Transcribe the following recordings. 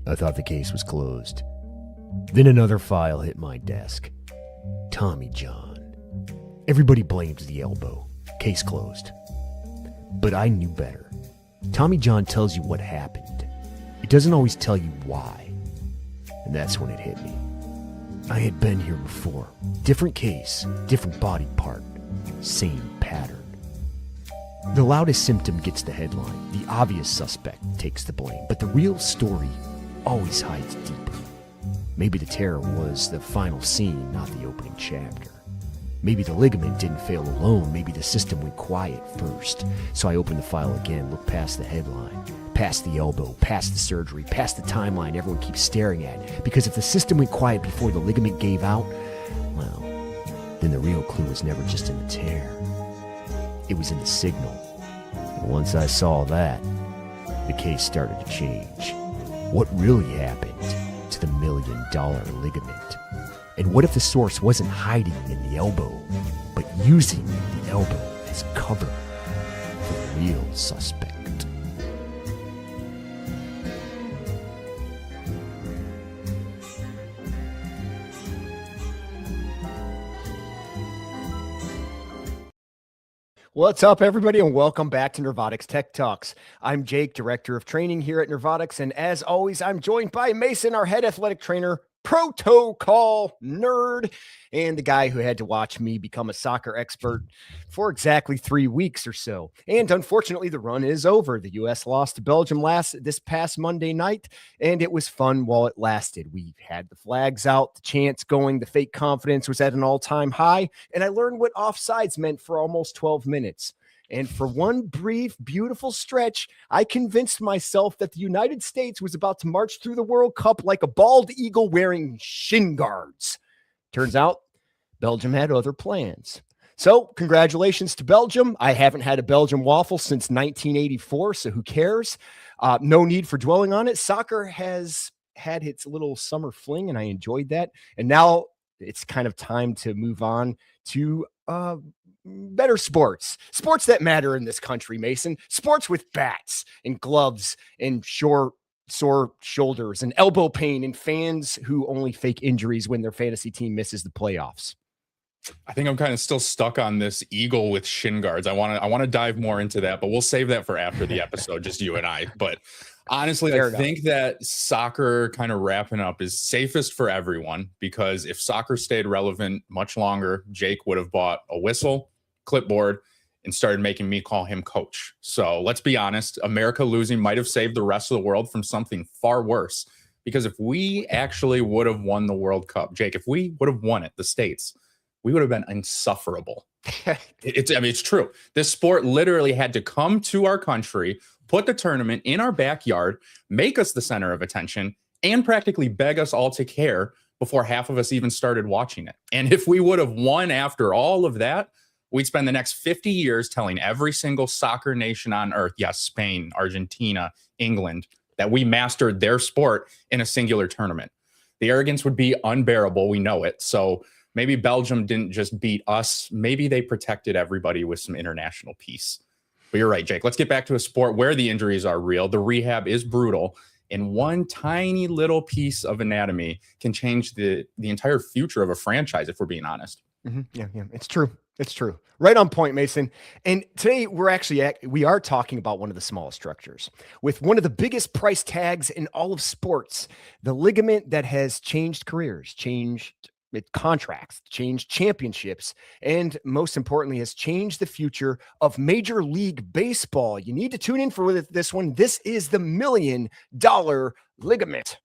I thought the case was closed. Then another file hit my desk. Tommy John. Everybody blames the elbow. Case closed. But I knew better. Tommy John tells you what happened. It doesn't always tell you why. And that's when it hit me. I had been here before. Different case, different body part, same pattern. The loudest symptom gets the headline. The obvious suspect takes the blame. But the real story always hides deeper. Maybe the terror was the final scene, not the opening chapter. Maybe the ligament didn't fail alone. Maybe the system went quiet first. So I opened the file again, looked past the headline, past the elbow, past the surgery, past the timeline everyone keeps staring at. Because if the system went quiet before the ligament gave out, well, then the real clue was never just in the tear. It was in the signal. And once I saw that, the case started to change. What really happened to the $1 million ligament? And what if the source wasn't hiding in the elbow, but using the elbow as cover for the real suspect? What's up, everybody, and welcome back to NerveOTX Tech Talks. I'm Jake, Director of Training here at NerveOTX, and as always, I'm joined by Mason, our head athletic trainer, protocol nerd, and the guy who had to watch me become a soccer expert for exactly 3 weeks or so. And unfortunately, the run is over. The U.S. lost to Belgium this past Monday night, and it was fun while it lasted. We had the flags out, the chants going, the fake confidence was at an all-time high, and I learned what offsides meant for almost 12 minutes. And for one brief, beautiful stretch, I convinced myself that the United States was about to march through the World Cup like a bald eagle wearing shin guards. Turns out, Belgium had other plans. So, congratulations to Belgium. I haven't had a Belgian waffle since 1984, so who cares? No need for dwelling on it. Soccer has had its little summer fling, and I enjoyed that. And now it's kind of time to move on to better sports that matter in this country, Mason. Sports with bats and gloves and sore shoulders and elbow pain and fans who only fake injuries when their fantasy team misses the playoffs. I think I'm kind of still stuck on this eagle with shin guards. I want to dive more into that, but we'll save that for after the episode, just you and I. But honestly, I think that soccer kind of wrapping up is safest for everyone, because if soccer stayed relevant much longer, Jake would have bought a whistle, clipboard, and started making me call him coach. So let's be honest, America losing might have saved the rest of the world from something far worse. Because if we actually would have won the World Cup, Jake, if we would have won it, the States, we would have been insufferable. It's true. This sport literally had to come to our country, put the tournament in our backyard, make us the center of attention, and practically beg us all to care before half of us even started watching it. And if we would have won after all of that, we'd spend the next 50 years telling every single soccer nation on earth, yes, Spain, Argentina, England, that we mastered their sport in a singular tournament. The arrogance would be unbearable. We know it. So maybe Belgium didn't just beat us. Maybe they protected everybody with some international peace. But you're right, Jake. Let's get back to a sport where the injuries are real. The rehab is brutal. And one tiny little piece of anatomy can change the entire future of a franchise, if we're being honest. Mm-hmm. Yeah, it's true. It's true. Right on point, Mason. And today we are talking about one of the smallest structures with one of the biggest price tags in all of sports, the ligament that has changed careers, changed contracts, changed championships, and most importantly, has changed the future of Major League Baseball. You need to tune in for this one. This is the $1 million ligament.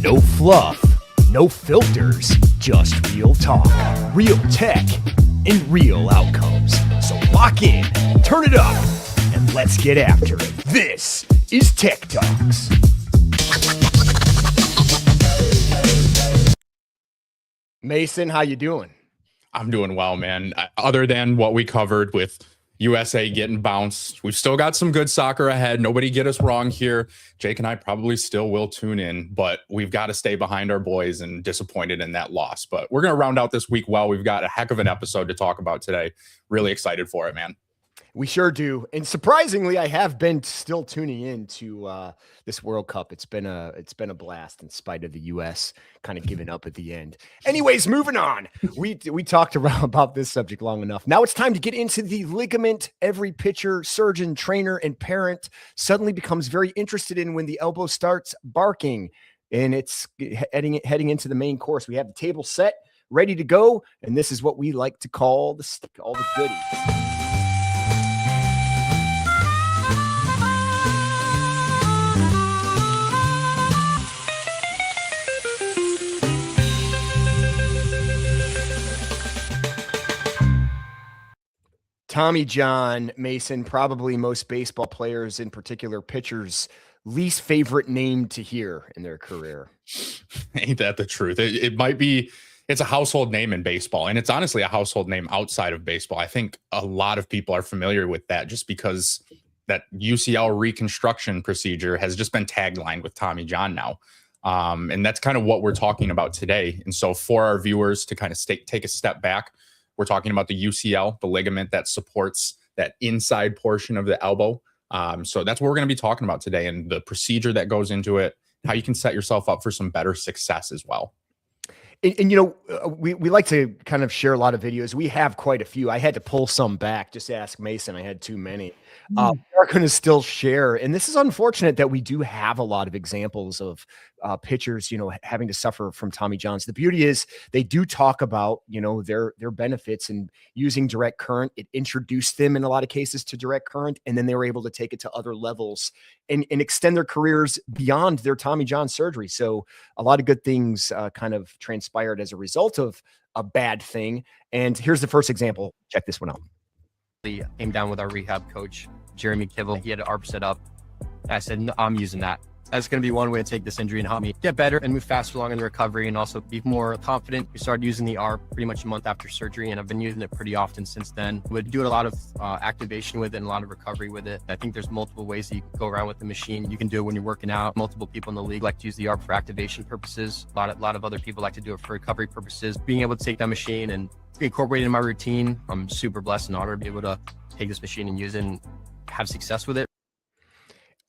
No fluff. No filters, just real talk, real tech, and real outcomes. So lock in, turn it up, and let's get after it. This is Tech Talks. Mason, how you doing? I'm doing well, man. Other than what we covered with USA getting bounced, we've still got some good soccer ahead. Nobody get us wrong here. Jake and I probably still will tune in, but we've got to stay behind our boys and disappointed in that loss. But we're going to round out this week well. We've got a heck of an episode to talk about today. Really excited for it, man. We sure do. And surprisingly, I have been still tuning in to this World Cup. It's been a blast in spite of the US kind of giving up at the end. Anyways, moving on. We talked around about this subject long enough. Now it's time to get into the ligament. Every pitcher, surgeon, trainer, and parent suddenly becomes very interested in when the elbow starts barking. And it's heading into the main course. We have the table set, ready to go. And this is what we like to call all the goodies. Tommy John, Mason, probably most baseball players, in particular pitchers, least favorite name to hear in their career. Ain't that the truth? It might be, it's a household name in baseball, and it's honestly a household name outside of baseball. I think a lot of people are familiar with that just because that UCL reconstruction procedure has just been taglined with Tommy John now. And that's kind of what we're talking about today. And so for our viewers to kind of take a step back, we're talking about the UCL, the ligament that supports that inside portion of the elbow. So that's what we're going to be talking about today, and the procedure that goes into it, how you can set yourself up for some better success as well. And you know, we like to kind of share a lot of videos. We have quite a few. I had to pull some back. Just ask Mason. I had too many. We are going to still share. And this is unfortunate that we do have a lot of examples of pitchers, you know, having to suffer from Tommy Johns. The beauty is they do talk about, you know, their benefits and using direct current. It introduced them in a lot of cases to direct current, and then they were able to take it to other levels and extend their careers beyond their Tommy John surgery. So a lot of good things kind of transpired as a result of a bad thing. And here's the first example. Check this one out. Came down with our rehab coach, Jeremy Kibble. He had an ARP set up. I said, no, I'm using that. That's going to be one way to take this injury and help me get better and move faster along in the recovery and also be more confident. We started using the ARP pretty much a month after surgery, and I've been using it pretty often since then. We'd do a lot of activation with it and a lot of recovery with it. I think there's multiple ways that you can go around with the machine. You can do it when you're working out. Multiple people in the league like to use the ARP for activation purposes. A lot of other people like to do it for recovery purposes. Being able to take that machine and incorporate it in my routine, I'm super blessed and honored to be able to take this machine and use it and have success with it.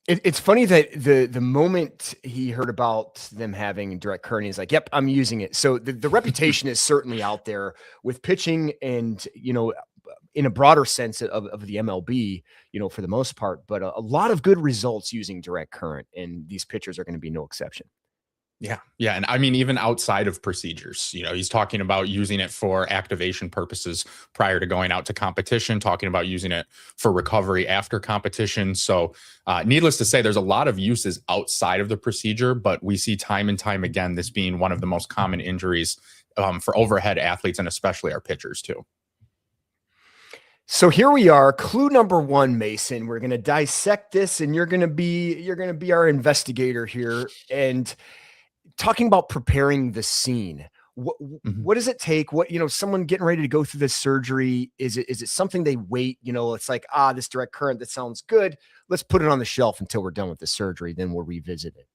It's funny that the moment he heard about them having direct current, he's like, yep, I'm using it. So the reputation is certainly out there with pitching and, you know, in a broader sense of the MLB, you know, for the most part, but a lot of good results using direct current, and these pitchers are going to be no exception. Yeah. Yeah. And I mean, even outside of procedures, you know, he's talking about using it for activation purposes prior to going out to competition, talking about using it for recovery after competition. So needless to say, there's a lot of uses outside of the procedure, but we see time and time again, this being one of the most common injuries for overhead athletes, and especially our pitchers too. So here we are, clue number one, Mason. We're going to dissect this, and you're going to be our investigator here. And talking about preparing the scene, what does it take? What, you know, someone getting ready to go through this surgery, is it something they wait? You know, it's like, this direct current, that sounds good. Let's put it on the shelf until we're done with the surgery. Then we'll revisit it.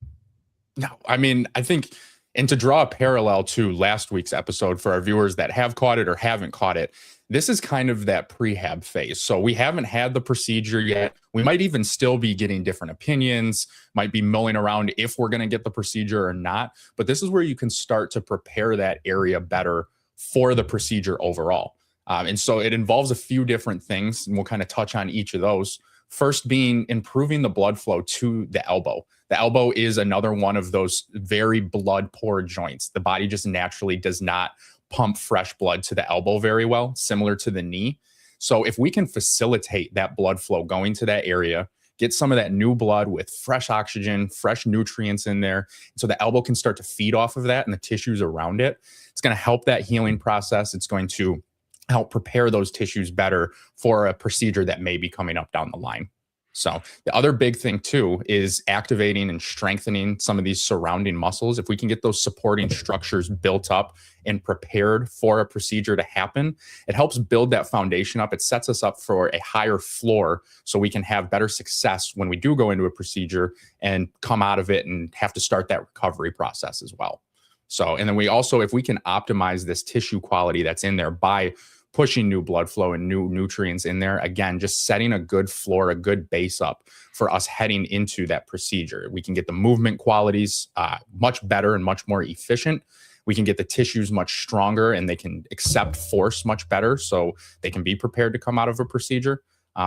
No, I mean, I think, and to draw a parallel to last week's episode for our viewers that have caught it or haven't caught it, this is kind of that prehab phase. So we haven't had the procedure yet. We might even still be getting different opinions, might be mulling around if we're going to get the procedure or not. But this is where you can start to prepare that area better for the procedure overall. And so it involves a few different things, and we'll kind of touch on each of those. First being improving the blood flow to the elbow. The elbow is another one of those very blood poor joints. The body just naturally does not pump fresh blood to the elbow very well, similar to the knee. So if we can facilitate that blood flow going to that area, get some of that new blood with fresh oxygen, fresh nutrients in there, so the elbow can start to feed off of that and the tissues around it, it's going to help that healing process. It's going to help prepare those tissues better for a procedure that may be coming up down the line. So the other big thing too is activating and strengthening some of these surrounding muscles. If we can get those supporting structures built up and prepared for a procedure to happen, it helps build that foundation up. It sets us up for a higher floor so we can have better success when we do go into a procedure and come out of it and have to start that recovery process as well. So, and then we also, if we can optimize this tissue quality that's in there by pushing new blood flow and new nutrients in there. Again, just setting a good floor, a good base up for us heading into that procedure. We can get the movement qualities much better and much more efficient. We can get the tissues much stronger and they can accept force much better, so they can be prepared to come out of a procedure.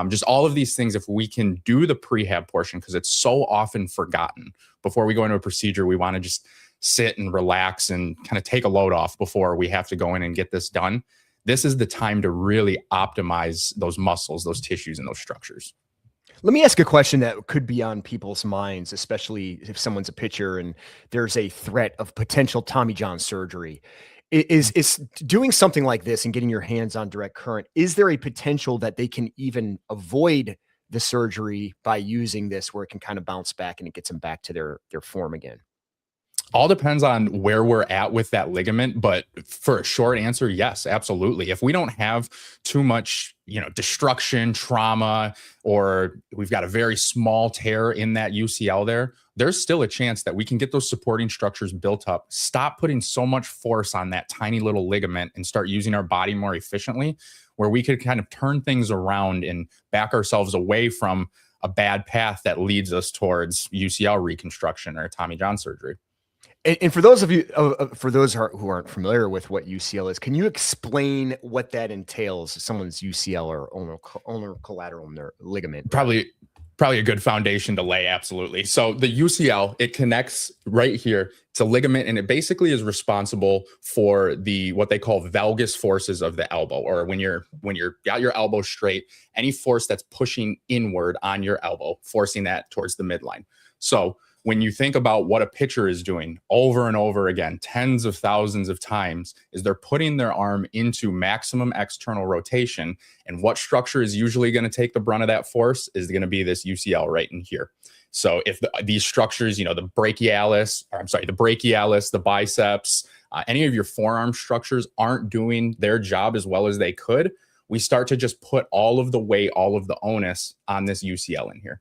Just all of these things, if we can do the prehab portion, because it's so often forgotten. Before we go into a procedure, we want to just sit and relax and kind of take a load off before we have to go in and get this done. This is the time to really optimize those muscles, those tissues, and those structures. Let me ask a question that could be on people's minds, especially if someone's a pitcher and there's a threat of potential Tommy John surgery. Is doing something like this and getting your hands on direct current, is there a potential that they can even avoid the surgery by using this, where it can kind of bounce back and it gets them back to their form again? All depends on where we're at with that ligament, but for a short answer, yes, absolutely. If we don't have too much, destruction, trauma, or we've got a very small tear in that UCL there's still a chance that we can get those supporting structures built up, stop putting so much force on that tiny little ligament, and start using our body more efficiently, where we could kind of turn things around and back ourselves away from a bad path that leads us towards UCL reconstruction or Tommy John surgery. And for those of you, who aren't familiar with what UCL is, can you explain what that entails? Someone's UCL or ulnar collateral ligament. Probably a good foundation to lay. Absolutely. So the UCL, it connects right here. It's a ligament, and it basically is responsible for what they call valgus forces of the elbow, or when you're got your elbow straight, any force that's pushing inward on your elbow, forcing that towards the midline. So when you think about what a pitcher is doing over and over again, tens of thousands of times, is they're putting their arm into maximum external rotation. And what structure is usually going to take the brunt of that force is going to be this UCL right in here. So if these structures, the brachialis, the biceps, any of your forearm structures aren't doing their job as well as they could, we start to just put all of the weight, all of the onus on this UCL in here.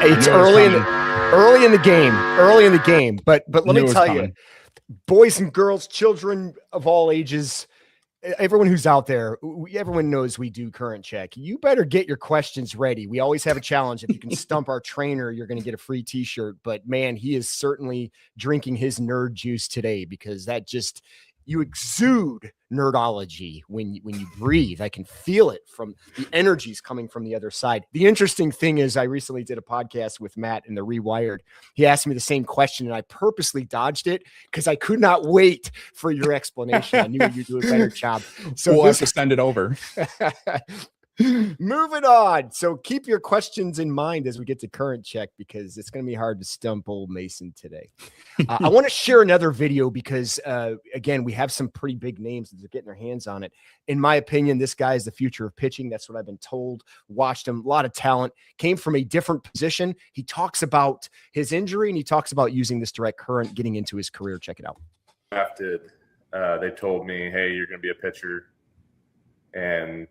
It's early in the game, but let me tell you, boys and girls, children of all ages, everyone who's out there, everyone knows we do current check. You better get your questions ready. We always have a challenge. If you can stump our trainer, you're going to get a free t-shirt. But man, he is certainly drinking his nerd juice today, because you exude nerdology when you breathe. I can feel it from the energies coming from the other side. The interesting thing is, I recently did a podcast with Matt in the Rewired. He asked me the same question, and I purposely dodged it because I could not wait for your explanation. I knew you'd do a better job. So we'll have to send it over. Moving on. So keep your questions in mind as we get to current check, because it's going to be hard to stump old Mason today. I want to share another video because, again, we have some pretty big names that are getting their hands on it. In my opinion, this guy is the future of pitching. That's what I've been told. Watched him, a lot of talent, came from a different position. He talks about his injury, and he talks about using this direct current, getting into his career. Check it out. Drafted, they told me, hey, you're going to be a pitcher. And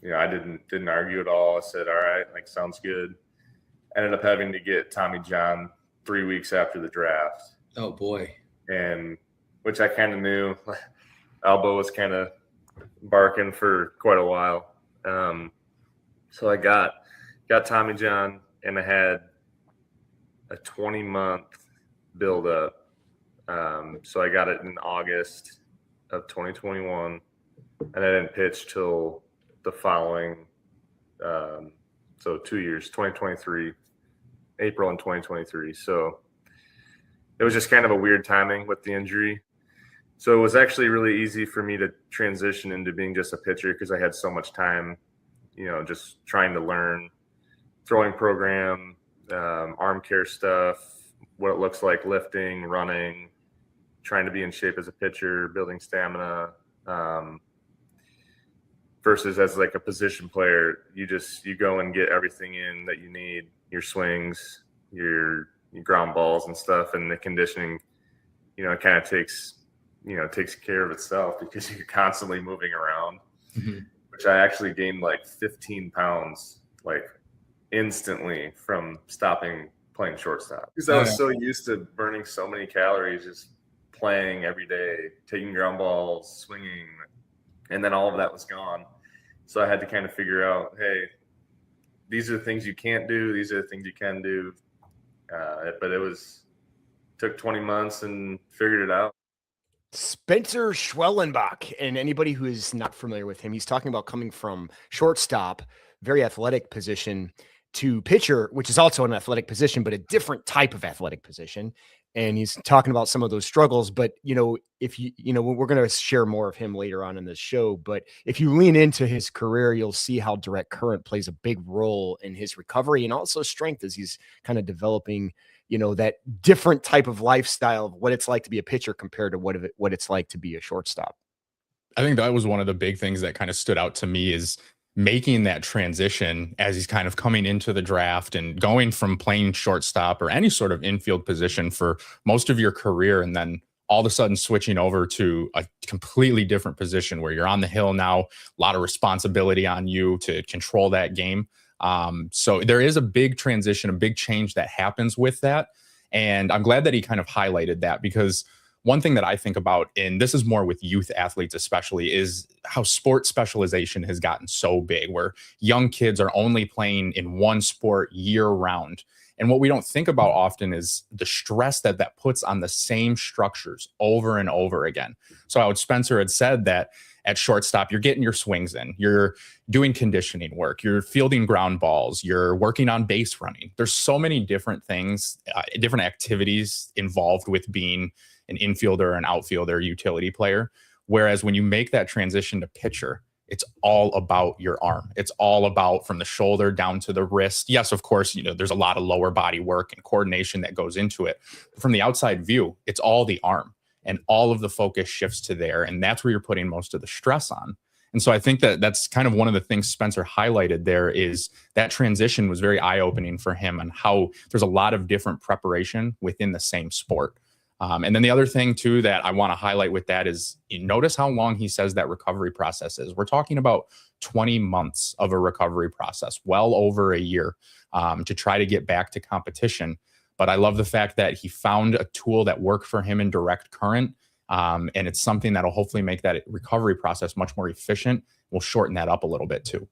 I didn't argue at all. I said, all right, sounds good. Ended up having to get Tommy John 3 weeks after the draft. Oh boy. And which I kind of knew. Elbow was kind of barking for quite a while. So I got Tommy John, and I had a 20-month build-up. So I got it in August of 2021, and I didn't pitch till the following, so 2 years, 2023, April in 2023. So it was just kind of a weird timing with the injury. So it was actually really easy for me to transition into being just a pitcher, because I had so much time, just trying to learn throwing program, arm care stuff, what it looks like lifting, running, trying to be in shape as a pitcher, building stamina. Versus as a position player, you go and get everything in that you need, your swings, your ground balls and stuff, and the conditioning, it kind of takes care of itself, because you're constantly moving around. Mm-hmm. Which I actually gained 15 pounds instantly from stopping playing shortstop, because I was so used to burning so many calories just playing every day, taking ground balls, swinging, and then all of that was gone. So I had to kind of figure out, hey, these are the things you can't do. These are the things you can do. But took 20 months and figured it out. Spencer Schwellenbach, and anybody who is not familiar with him, he's talking about coming from shortstop, very athletic position, to pitcher, which is also an athletic position, but a different type of athletic position. And he's talking about some of those struggles. But, if we're going to share more of him later on in this show, but if you lean into his career, you'll see how direct current plays a big role in his recovery and also strength as he's kind of developing, that different type of lifestyle of what it's like to be a pitcher compared to what it's like to be a shortstop. I think that was one of the big things that kind of stood out to me is making that transition as he's kind of coming into the draft and going from playing shortstop or any sort of infield position for most of your career. And then all of a sudden switching over to a completely different position where you're on the hill now, a lot of responsibility on you to control that game. So there is a big transition, a big change that happens with that. And I'm glad that he kind of highlighted that, because one thing that I think about, and this is more with youth athletes especially, is how sport specialization has gotten so big, where young kids are only playing in one sport year round. And what we don't think about often is the stress that puts on the same structures over and over again. So how Spencer had said that at shortstop, you're getting your swings in, you're doing conditioning work, you're fielding ground balls, you're working on base running. There's so many different things, different activities involved with being an infielder, an outfielder, utility player. Whereas when you make that transition to pitcher, it's all about your arm. It's all about from the shoulder down to the wrist. Yes, of course, there's a lot of lower body work and coordination that goes into it. But from the outside view, it's all the arm, and all of the focus shifts to there. And that's where you're putting most of the stress on. And so I think that that's kind of one of the things Spencer highlighted there, is that transition was very eye-opening for him and how there's a lot of different preparation within the same sport. And then the other thing too that I want to highlight with that is, you notice how long he says that recovery process is. We're talking about 20 months of a recovery process, well over a year, to try to get back to competition. But I love the fact that he found a tool that worked for him in direct current. And it's something that'll hopefully make that recovery process much more efficient. We'll shorten that up a little bit too.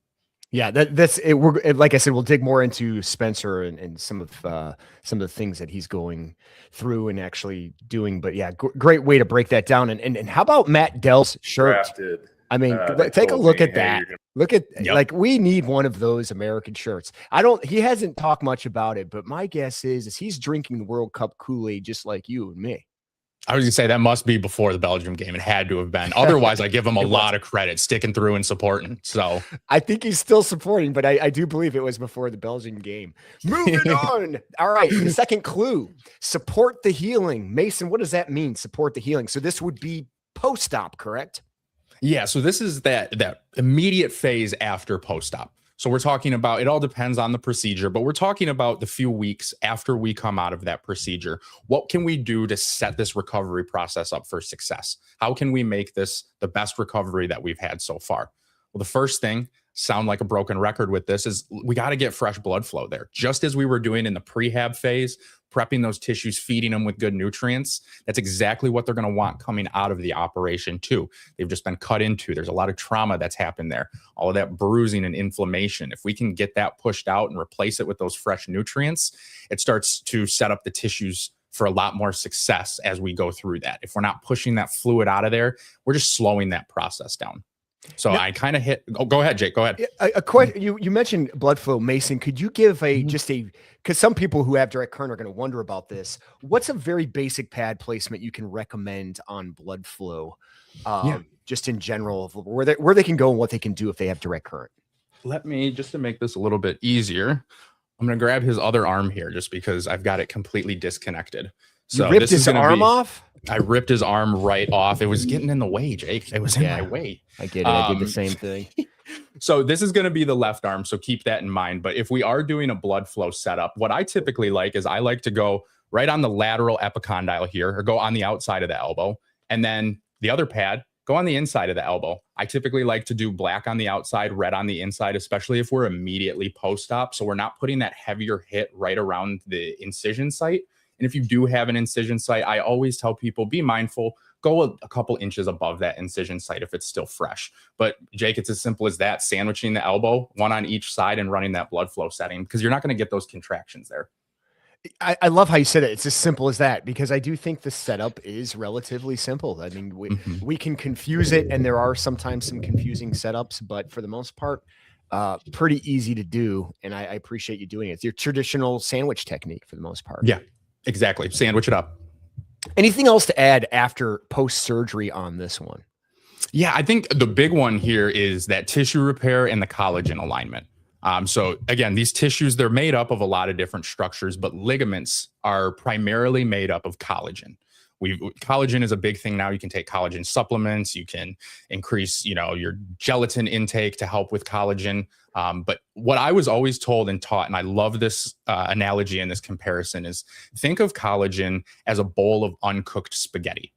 Yeah, that's it. Like I said, we'll dig more into Spencer and some of the things that he's going through and actually doing. But yeah, great way to break that down. And how about Matt Dell's shirt? Drafted. I mean, take a look at that. Look at like, we need one of those American shirts. He hasn't talked much about it, but my guess is he's drinking the World Cup Kool-Aid just like you and me. I was gonna say that must be before the Belgium game. It had to have been. Otherwise, I give him a lot of credit sticking through and supporting. So I think he's still supporting, but I do believe it was before the Belgian game. Moving on. All right. The second clue: support the healing. Mason, what does that mean? Support the healing. So this would be post-op, correct? Yeah. So this is that immediate phase after post-op. So we're talking about, it all depends on the procedure, but we're talking about the few weeks after we come out of that procedure. What can we do to set this recovery process up for success? How can we make this the best recovery that we've had so far? Well, the first thing, sound like a broken record with this, is we got to get fresh blood flow there. Just as we were doing in the prehab phase, prepping those tissues, feeding them with good nutrients, that's exactly what they're going to want coming out of the operation too. They've just been cut into. There's a lot of trauma that's happened there. All of that bruising and inflammation. If we can get that pushed out and replace it with those fresh nutrients, it starts to set up the tissues for a lot more success as we go through that. If we're not pushing that fluid out of there, we're just slowing that process down. So now, I kind of hit. Oh, go ahead, Jake. Go ahead. A question. You mentioned blood flow, Mason. Could you give because some people who have direct current are going to wonder about this. What's a very basic pad placement you can recommend on blood flow, just in general, of where they can go and what they can do if they have direct current? Let me, just to make this a little bit easier, I'm going to grab his other arm here just because I've got it completely disconnected. So you ripped his arm off? I ripped his arm right off. It was getting in the way, Jake. It was in my way. I get it. I did the same thing. So this is going to be the left arm. So keep that in mind. But if we are doing a blood flow setup, what I typically like is I like to go right on the lateral epicondyle here, or go on the outside of the elbow. And then the other pad, go on the inside of the elbow. I typically like to do black on the outside, red on the inside, especially if we're immediately post-op. So we're not putting that heavier hit right around the incision site. And if you do have an incision site, I always tell people, be mindful, go a couple inches above that incision site if it's still fresh. But Jake, it's as simple as that, sandwiching the elbow, one on each side and running that blood flow setting, because you're not going to get those contractions there. I love how you said it. It's as simple as that, because I do think the setup is relatively simple. I mean, we can confuse it, and there are sometimes some confusing setups, but for the most part, pretty easy to do. And I appreciate you doing it. It's your traditional sandwich technique for the most part. Yeah, exactly. Sandwich it up. Anything else to add after post-surgery on this one? Yeah, I think the big one here is that tissue repair and the collagen alignment. So again, these tissues, they're made up of a lot of different structures, but ligaments are primarily made up of collagen. Collagen is a big thing now. You can take collagen supplements. You can increase, your gelatin intake to help with collagen. But what I was always told and taught, and I love this analogy and this comparison, is think of collagen as a bowl of uncooked spaghetti.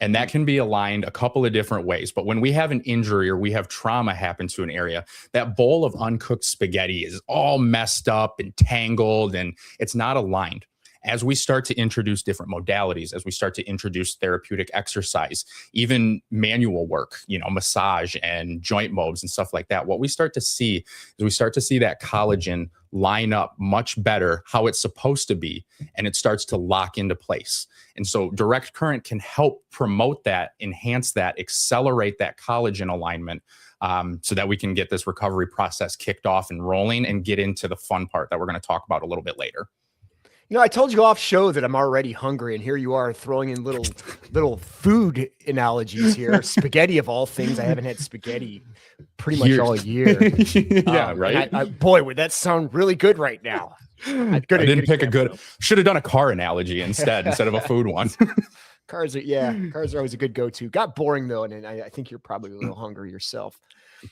And that can be aligned a couple of different ways. But when we have an injury or we have trauma happen to an area, that bowl of uncooked spaghetti is all messed up and tangled, and it's not aligned. As we start to introduce different modalities, as we start to introduce therapeutic exercise, even manual work, massage and joint mobs and stuff like that, what we start to see is we start to see that collagen line up much better how it's supposed to be, and it starts to lock into place. And so direct current can help promote that, enhance that, accelerate that collagen alignment, so that we can get this recovery process kicked off and rolling and get into the fun part that we're going to talk about a little bit later. I told you off show that I'm already hungry, and here you are throwing in little food analogies here. Spaghetti of all things. I haven't had spaghetti pretty much all year. Yeah, right. Boy, would that sound really good right now. I didn't pick a good. Should have done a car analogy instead of a food one. Cars are always a good go-to. Got boring though, and I think you're probably a little hungry yourself.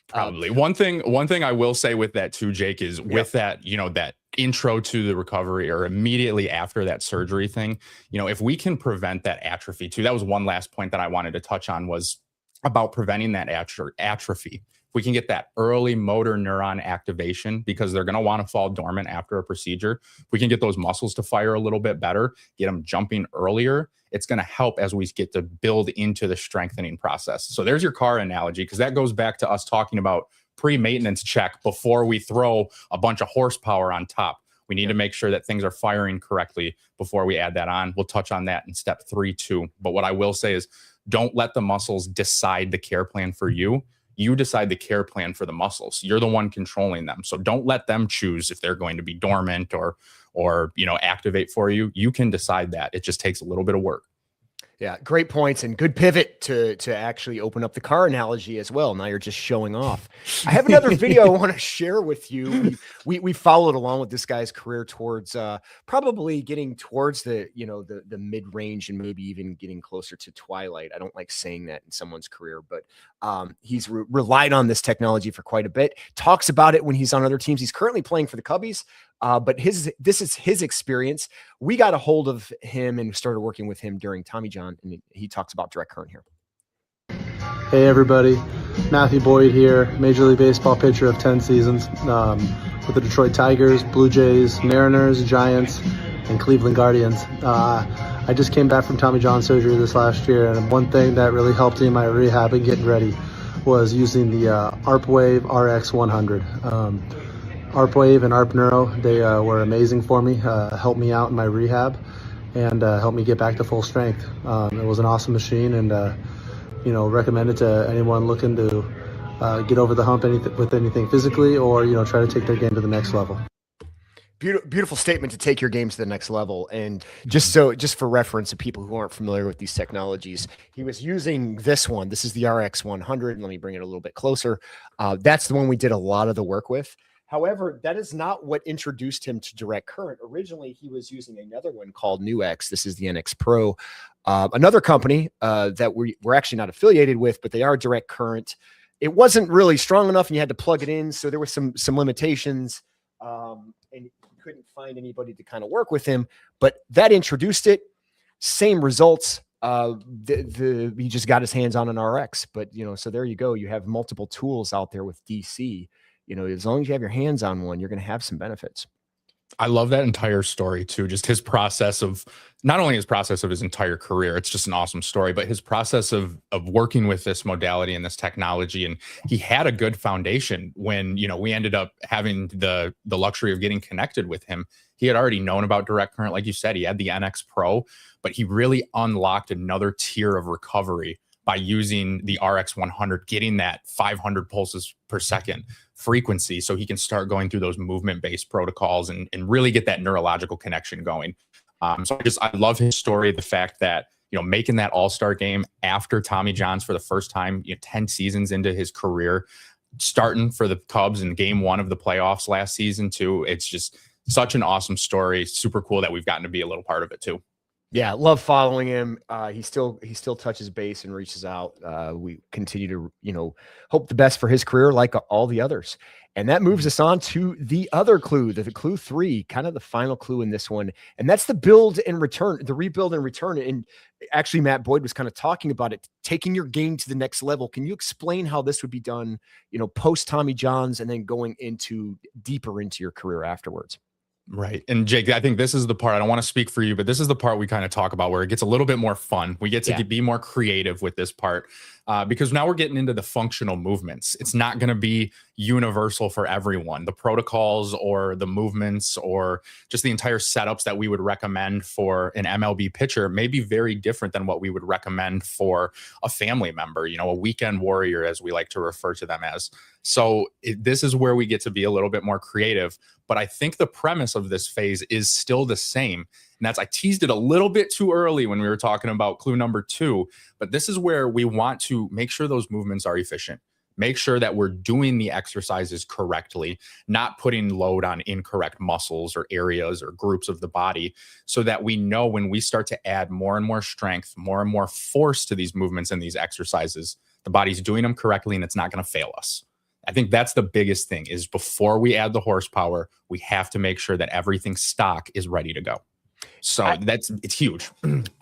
Probably. One thing I will say with that too, Jake, is with that, that intro to the recovery or immediately after that surgery thing, if we can prevent that atrophy too, that was one last point that I wanted to touch on, was about preventing that atrophy. If we can get that early motor neuron activation, because they're going to want to fall dormant after a procedure, if we can get those muscles to fire a little bit better, get them jumping earlier, it's going to help as we get to build into the strengthening process. So there's your car analogy, because that goes back to us talking about pre-maintenance check before we throw a bunch of horsepower on top. We need to make sure that things are firing correctly before we add that on. We'll touch on that in step 3 too. But what I will say is, don't let the muscles decide the care plan for you. You decide the care plan for the muscles. You're the one controlling them. So don't let them choose if they're going to be dormant or activate for you. You can decide that. It just takes a little bit of work. Yeah, great points, and good pivot to actually open up the car analogy as well. Now you're just showing off. I have another video I want to share with you. We followed along with this guy's career towards probably getting towards the mid-range and maybe even getting closer to twilight. I don't like saying that in someone's career, but he's relied on this technology for quite a bit. Talks about it when he's on other teams. He's currently playing for the Cubbies. But this is his experience. We got a hold of him and started working with him during Tommy John, and he talks about direct current here. Hey everybody, Matthew Boyd here, Major League Baseball pitcher of 10 seasons with the Detroit Tigers, Blue Jays, Mariners, Giants, and Cleveland Guardians. I just came back from Tommy John surgery this last year, and one thing that really helped me in my rehab and getting ready was using the ARPWave RX100. ARPWave and ARP Neuro, they were amazing for me, helped me out in my rehab, and helped me get back to full strength. It was an awesome machine, and recommend it to anyone looking to get over the hump with anything physically, or try to take their game to the next level. Beautiful statement, to take your game to the next level. And just for reference of people who aren't familiar with these technologies, he was using this one. This is the RX100. Let me bring it a little bit closer. That's the one we did a lot of the work with. However, that is not what introduced him to direct current. Originally, he was using another one called NewX. This is the NX Pro, another company that we're actually not affiliated with, but they are direct current. It wasn't really strong enough, and you had to plug it in, so there were some limitations, and you couldn't find anybody to kind of work with him. But that introduced it. Same results. He just got his hands on an RX, but so there you go. You have multiple tools out there with DC. As long as you have your hands on one, you're going to have some benefits. I love that entire story too. Just his process of not only his process of his entire career, it's just an awesome story, but his process of working with this modality and this technology. And he had a good foundation when, we ended up having the luxury of getting connected with him. He had already known about direct current. Like you said, he had the NX Pro, but he really unlocked another tier of recovery by using the RX 100, getting that 500 pulses per second frequency so he can start going through those movement-based protocols and really get that neurological connection going. So I love his story, the fact that, making that all-star game after Tommy John's for the first time, 10 seasons into his career, starting for the Cubs in game 1 of the playoffs last season too. It's just such an awesome story. Super cool that we've gotten to be a little part of it too. Yeah, love following him. He still touches base and reaches out. We continue to, hope the best for his career, like all the others. And that moves us on to the other clue, the clue 3, kind of the final clue in this one. And that's the rebuild and return. And actually, Matt Boyd was kind of talking about it, taking your game to the next level. Can you explain how this would be done, post Tommy John's and then going deeper into your career afterwards? Right. And Jake, I think this is the part, I don't want to speak for you, but this is the part we kind of talk about where it gets a little bit more fun. We get to be more creative with this part because now we're getting into the functional movements. It's not going to be universal for everyone. The protocols or the movements or just the entire setups that we would recommend for an MLB pitcher may be very different than what we would recommend for a family member, a weekend warrior, as we like to refer to them as. So this is where we get to be a little bit more creative. But I think the premise of this phase is still the same. And that's, I teased it a little bit too early when we were talking about clue number 2. But this is where we want to make sure those movements are efficient. Make sure that we're doing the exercises correctly, not putting load on incorrect muscles or areas or groups of the body, so that we know when we start to add more and more strength, more and more force to these movements and these exercises, the body's doing them correctly and it's not going to fail us. I think that's the biggest thing is before we add the horsepower, we have to make sure that everything stock is ready to go. So it's huge.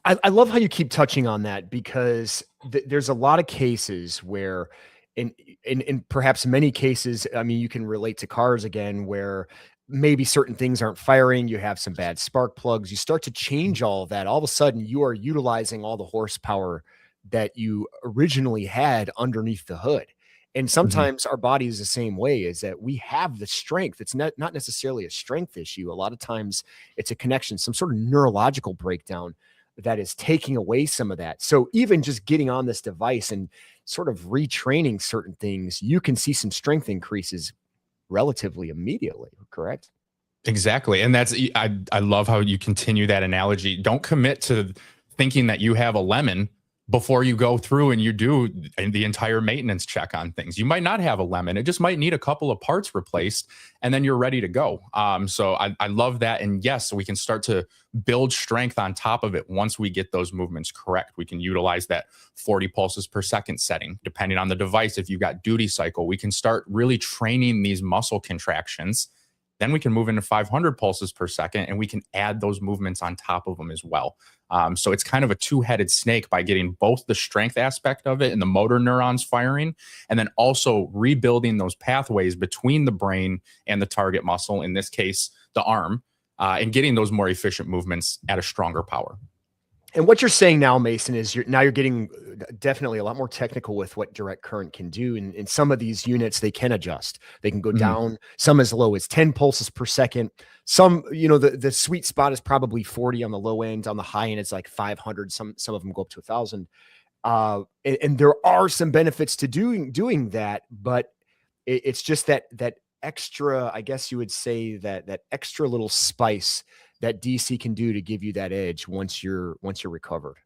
I love how you keep touching on that because there's a lot of cases where in perhaps many cases, I mean, you can relate to cars again, where maybe certain things aren't firing. You have some bad spark plugs. You start to change all of that. All of a sudden you are utilizing all the horsepower that you originally had underneath the hood. And sometimes our body is the same way, is that we have the strength. It's not necessarily a strength issue. A lot of times it's a connection, some sort of neurological breakdown that is taking away some of that. So even just getting on this device and sort of retraining certain things, you can see some strength increases relatively immediately, correct? Exactly. And I love how you continue that analogy. Don't commit to thinking that you have a lemon before you go through and you do the entire maintenance check on things. You might not have a lemon. It just might need a couple of parts replaced and then you're ready to go. So I love that. And yes, we can start to build strength on top of it. Once we get those movements correct, we can utilize that 40 pulses per second setting, depending on the device. If you've got duty cycle, we can start really training these muscle contractions. Then we can move into 500 pulses per second and we can add those movements on top of them as well. So it's kind of a two-headed snake by getting both the strength aspect of it and the motor neurons firing, and then also rebuilding those pathways between the brain and the target muscle, in this case, the arm, and getting those more efficient movements at a stronger power. And what you're saying now, Mason, is you're getting definitely a lot more technical with what direct current can do. And in some of these units, they can adjust. They can go down, some as low as 10 pulses per second. Some, the sweet spot is probably 40 on the low end. On the high end, it's like 500. Some of them go up to 1,000. And there are some benefits to doing that, but it's just that extra, I guess you would say that extra little spice that DC can do to give you that edge once you're recovered.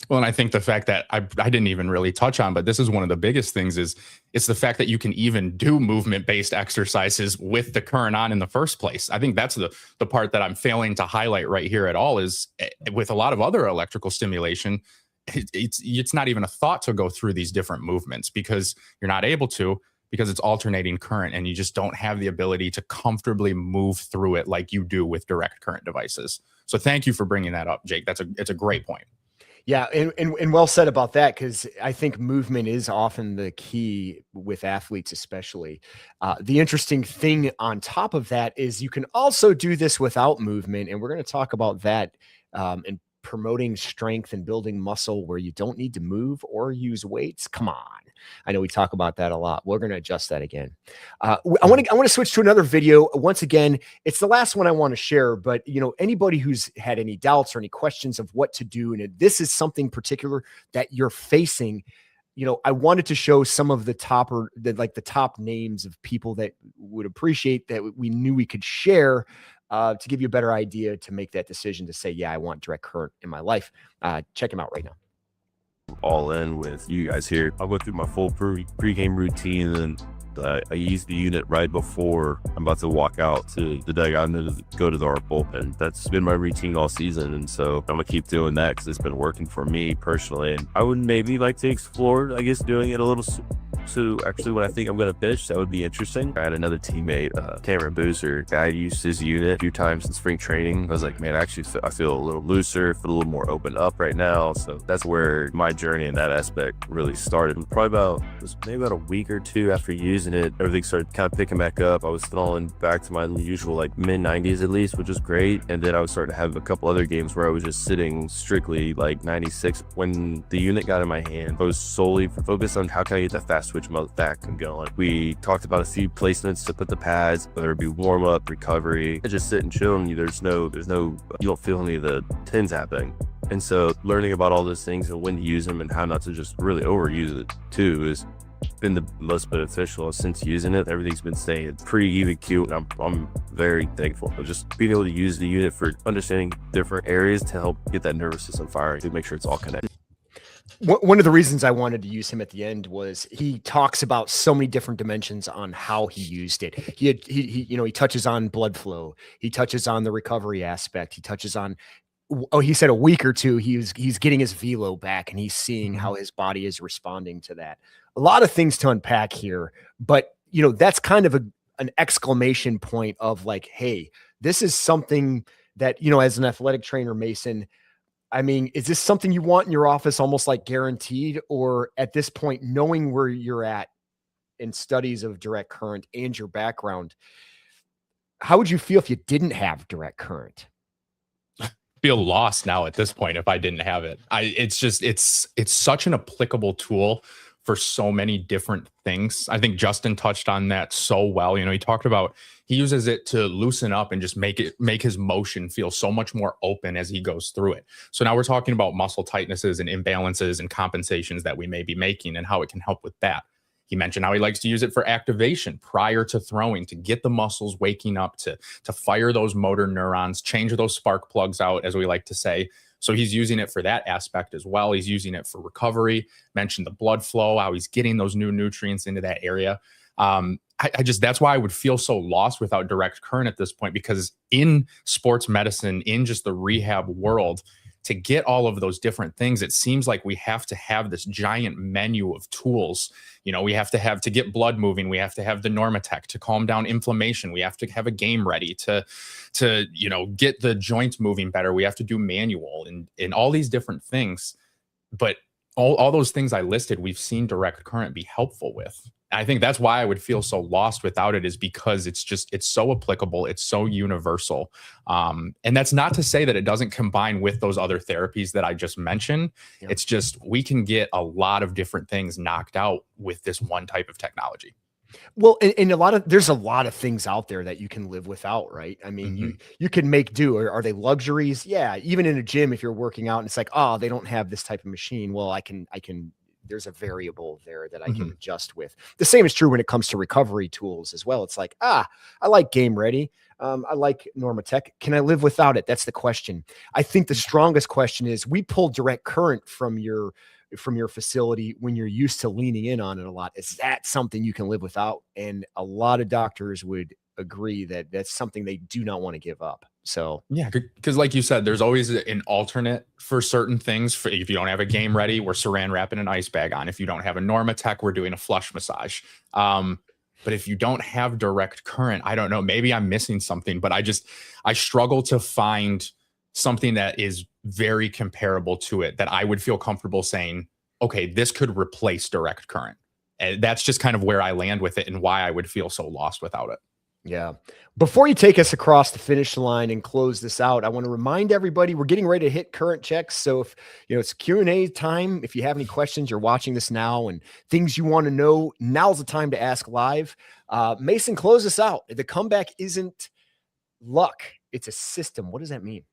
Well, and I think the fact that I didn't even really touch on, but this is one of the biggest things, is it's the fact that you can even do movement-based exercises with the current on in the first place. I think that's the part that I'm failing to highlight right here at all, is with a lot of other electrical stimulation, it's not even a thought to go through these different movements because you're not able to, because it's alternating current and you just don't have the ability to comfortably move through it like you do with direct current devices. So thank you for bringing that up, Jake. It's a great point. Yeah, and well said about that, because I think movement is often the key with athletes, especially. The interesting thing on top of that is you can also do this without movement, and we're going to talk about that and promoting strength and building muscle where you don't need to move or use weights. Come on. I know we talk about that a lot. We're going to adjust that again. I want to switch to another video. Once again, it's the last one I want to share, but anybody who's had any doubts or any questions of what to do, and if this is something particular that you're facing, I wanted to show some of the top names of people that would appreciate that we knew we could share to give you a better idea to make that decision to say, yeah, I want direct current in my life. Check him out right now. All in with you guys here. I'll go through my full pre-game routine, and I use the unit right before I'm about to walk out to the dugout and go to the bullpen. That's been my routine all season, and so I'm gonna keep doing that because it's been working for me personally. And I would maybe like to explore, I guess, doing it a little. So actually, when I think I'm going to pitch, that would be interesting. I had another teammate, Cameron Boozer. I used his unit a few times in spring training. I was like, man, actually, I feel a little looser, feel a little more open up right now. So that's where my journey in that aspect really started. Probably about a week or two after using it, everything started kind of picking back up. I was falling back to my usual like mid 90s at least, which was great. And then I was starting to have a couple other games where I was just sitting strictly like 96. When the unit got in my hand, I was solely focused on how can I get that fast switch mode back and going. We talked about a few placements to put the pads, whether it be warm up, recovery, and just sit and chill. And there's no, you don't feel any of the tens happening. And so learning about all those things and when to use them and how not to just really overuse it too is been the most beneficial since using it. Everything's been staying pretty even cute, and I'm very thankful for just being able to use the unit for understanding different areas to help get that nervous system firing, to make sure it's all connected. One of the reasons I wanted to use him at the end was he talks about so many different dimensions on how he used it. He touches on blood flow. He touches on the recovery aspect. He touches on, he said a week or two, he's getting his velo back and he's seeing how his body is responding to that. A lot of things to unpack here, but that's kind of an exclamation point of like, hey, this is something that, as an athletic trainer, Mason, I mean, is this something you want in your office almost like guaranteed, or at this point, knowing where you're at in studies of direct current and your background, how would you feel if you didn't have direct current? Feel lost now at this point if I didn't have it. It's such an applicable tool for so many different things. I think Justin touched on that so well. He talked about he uses it to loosen up and just make his motion feel so much more open as he goes through it. So now we're talking about muscle tightnesses and imbalances and compensations that we may be making and how it can help with that. He mentioned how he likes to use it for activation prior to throwing, to get the muscles waking up, to fire those motor neurons, change those spark plugs out, as we like to say. So he's using it for that aspect as well. He's using it for recovery. Mentioned the blood flow, how he's getting those new nutrients into that area. That's why I would feel so lost without direct current at this point, because in sports medicine, in just the rehab world, to get all of those different things, it seems like we have to have this giant menu of tools. We have to get blood moving. We have to have the NerveOTX to calm down inflammation. We have to have a game ready to get the joints moving better. We have to do manual and all these different things. But all those things I listed, we've seen direct current be helpful with. I think that's why I would feel so lost without it, is because it's so applicable. It's so universal. And that's not to say that it doesn't combine with those other therapies that I just mentioned. Yeah. It's just, we can get a lot of different things knocked out with this one type of technology. Well, and there's a lot of things out there that you can live without, right? I mean, you can make do. Are they luxuries? Yeah. Even in a gym, if you're working out and it's like, oh, they don't have this type of machine. Well, I can there's a variable there that I can adjust with. The same is true when it comes to recovery tools as well. It's like, I like Game Ready. I like NerveOTX. Can I live without it? That's the question. I think the strongest question is, we pull direct current from your facility when you're used to leaning in on it a lot. Is that something you can live without? And a lot of doctors would agree that that's something they do not want to give up. So yeah, because like you said, there's always an alternate for certain things. If you don't have a Game Ready, we're saran wrapping an ice bag on. If you don't have a NerveOTX, we're doing a flush massage. But if you don't have direct current, I don't know, maybe I'm missing something, but I struggle to find something that is very comparable to it that I would feel comfortable saying, okay, this could replace direct current. And that's just kind of where I land with it and why I would feel so lost without it. Yeah. Before you take us across the finish line and close this out, I want to remind everybody we're getting ready to hit current checks. So if it's Q&A time, if you have any questions, you're watching this now and things you want to know, now's the time to ask live. Mason, close us out. The comeback isn't luck. It's a system. What does that mean?